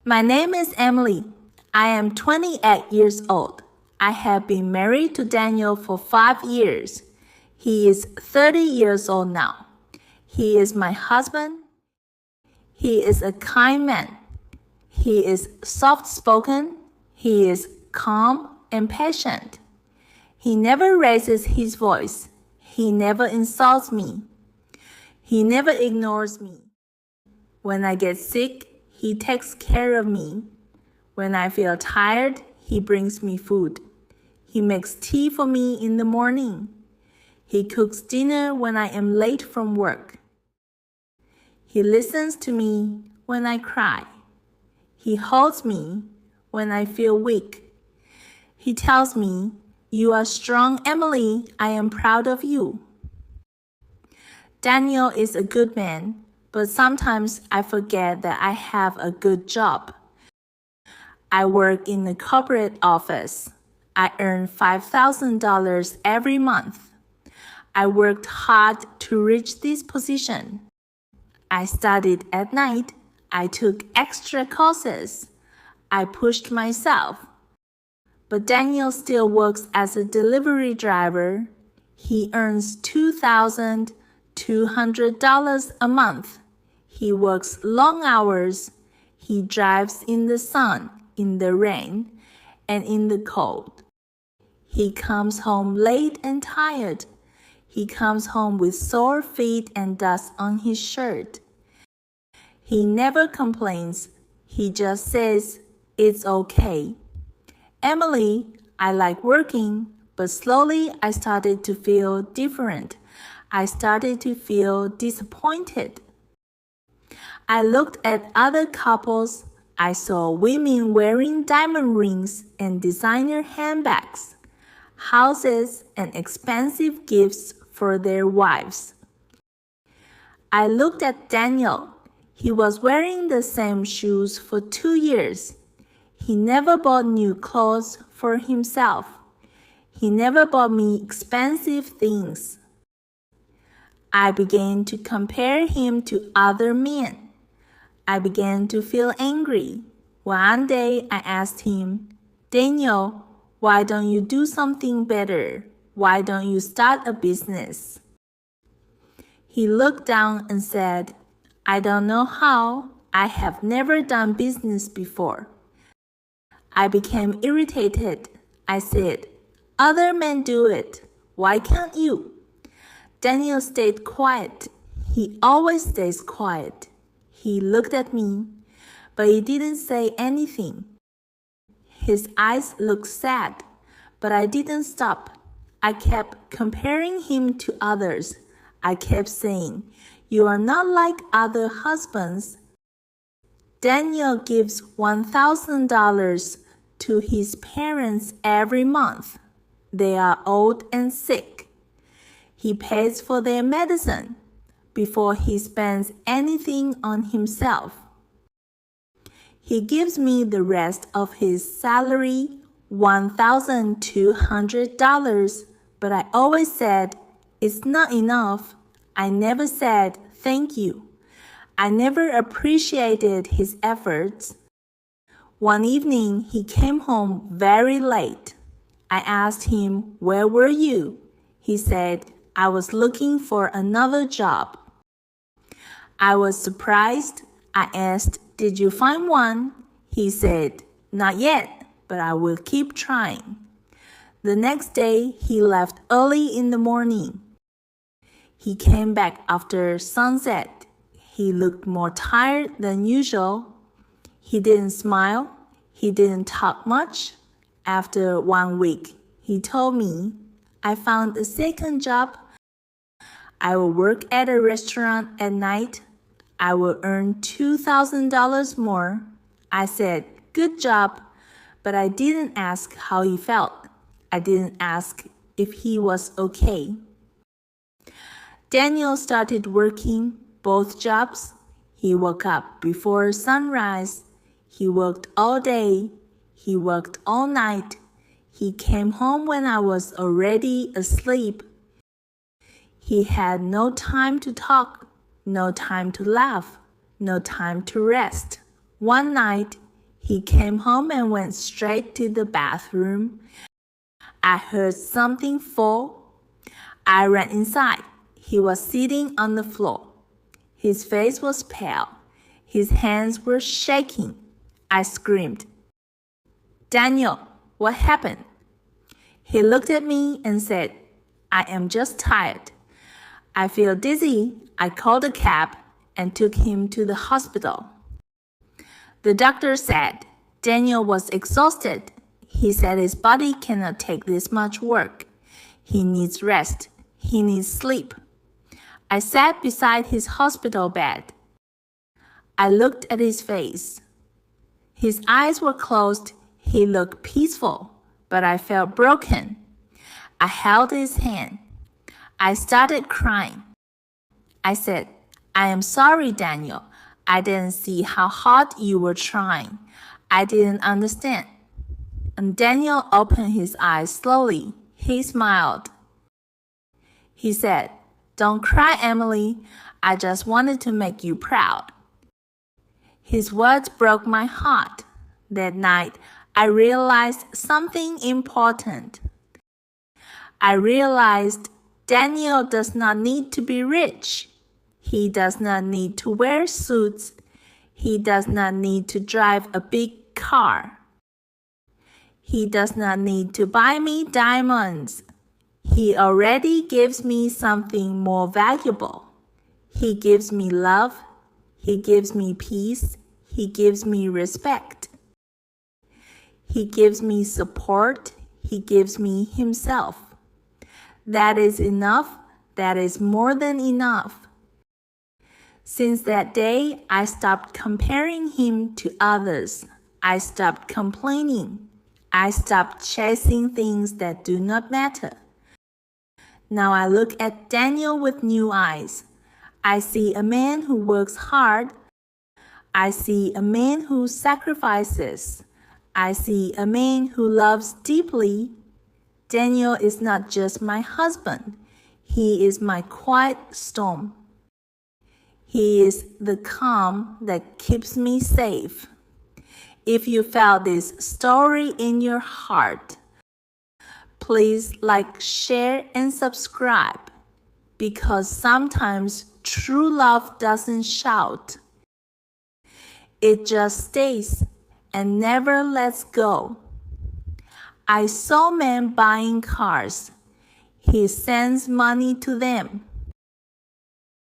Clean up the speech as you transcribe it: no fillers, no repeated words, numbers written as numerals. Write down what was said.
My name is Emily. I am 28 years old. I have been married to Daniel for 5 years. He is 30 years old now. He is my husband. He is a kind man. He is soft-spoken. He is calm and patient. He never raises his voice. He never insults me. He never ignores me. When I get sick, he takes care of me. When I feel tired, he brings me food. He makes tea for me in the morning. He cooks dinner when I am late from work. He listens to me when I cry. He holds me when I feel weak. He tells me, "You are strong, Emily. I am proud of you." Daniel is a good man, but sometimes I forget that I have a good job. I work in a corporate office. I earn $5,000 every month. I worked hard to reach this position. I studied at night. I took extra courses. I pushed myself. But Daniel still works as a delivery driver. He earns $2,200 a month. He works long hours. He drives in the sun, in the rain, and in the cold. He comes home late and tired. He comes home with sore feet and dust on his shirt. He never complains. He just says, "It's okay." Emily, I like working, but slowly I started to feel different. I started to feel disappointed. I looked at other couples. I saw women wearing diamond rings and designer handbags, houses, and expensive gifts for their wives. I looked at Daniel. He was wearing the same shoes for 2 years. He never bought new clothes for himself. He never bought me expensive things. I began to compare him to other men. I began to feel angry. One day I asked him, "Daniel, why don't you do something better? Why don't you start a business?" He looked down and said, "I don't know how. I have never done business before." I became irritated. I said, "Other men do it. Why can't you?" Daniel stayed quiet. He always stays quiet. He looked at me, but he didn't say anything. His eyes looked sad, but I didn't stop. I kept comparing him to others. I kept saying, "You are not like other husbands." Daniel gives $1,000 to his parents every month. They are old and sick. He pays for their medicine before he spends anything on himself. He gives me the rest of his salary, $1,200, but I always said, "It's not enough." I never said, "Thank you." I never appreciated his efforts. One evening, he came home very late. I asked him, "Where were you?" He said, "I was looking for another job." I was surprised. I asked, "Did you find one?" He said, "Not yet, but I will keep trying." The next day, he left early in the morning. He came back after sunset. He looked more tired than usual. He didn't smile. He didn't talk much. After 1 week, he told me, "I found a second job. I will work at a restaurant at night. I will earn $2,000 more." I said, "Good job," but I didn't ask how he felt. I didn't ask if he was okay. Daniel started working both jobs. He woke up before sunrise. He worked all day. He worked all night. He came home when I was already asleep. He had no time to talk, no time to laugh, no time to rest. One night, He came home and went straight to the bathroom. I heard something fall. I ran inside. He was sitting on the floor. His face was pale. His hands were shaking. I screamed, "Daniel, what happened?" He looked at me and said, "I am just tired. I feel dizzy." I called a cab and took him to the hospital. The doctor said Daniel was exhausted. He said his body cannot take this much work. He needs rest. He needs sleep. I sat beside his hospital bed. I looked at his face. His eyes were closed. He looked peaceful, but I felt broken. I held his hand. I started crying. I said, "I am sorry, Daniel. I didn't see how hard you were trying. I didn't understand." And Daniel opened his eyes slowly. He smiled. He said, "Don't cry, Emily. I just wanted to make you proud." His words broke my heart. That night, I realized something important. I realized Daniel does not need to be rich. He does not need to wear suits. He does not need to drive a big car. He does not need to buy me diamonds. He already gives me something more valuable. He gives me love. He gives me peace. He gives me respect. He gives me support. He gives me himself. That is enough. That is more than enough. Since that day, I stopped comparing him to others. I stopped complaining. I stopped chasing things that do not matter. Now I look at Daniel with new eyes. I see a man who works hard. I see a man who sacrifices. I see a man who loves deeply. Daniel is not just my husband. He is my quiet storm. He is the calm that keeps me safe. If you felt this story in your heart, please like, share, and subscribe, because sometimes true love doesn't shout. It just stays and never lets go. I saw men buying cars. He sends money to them.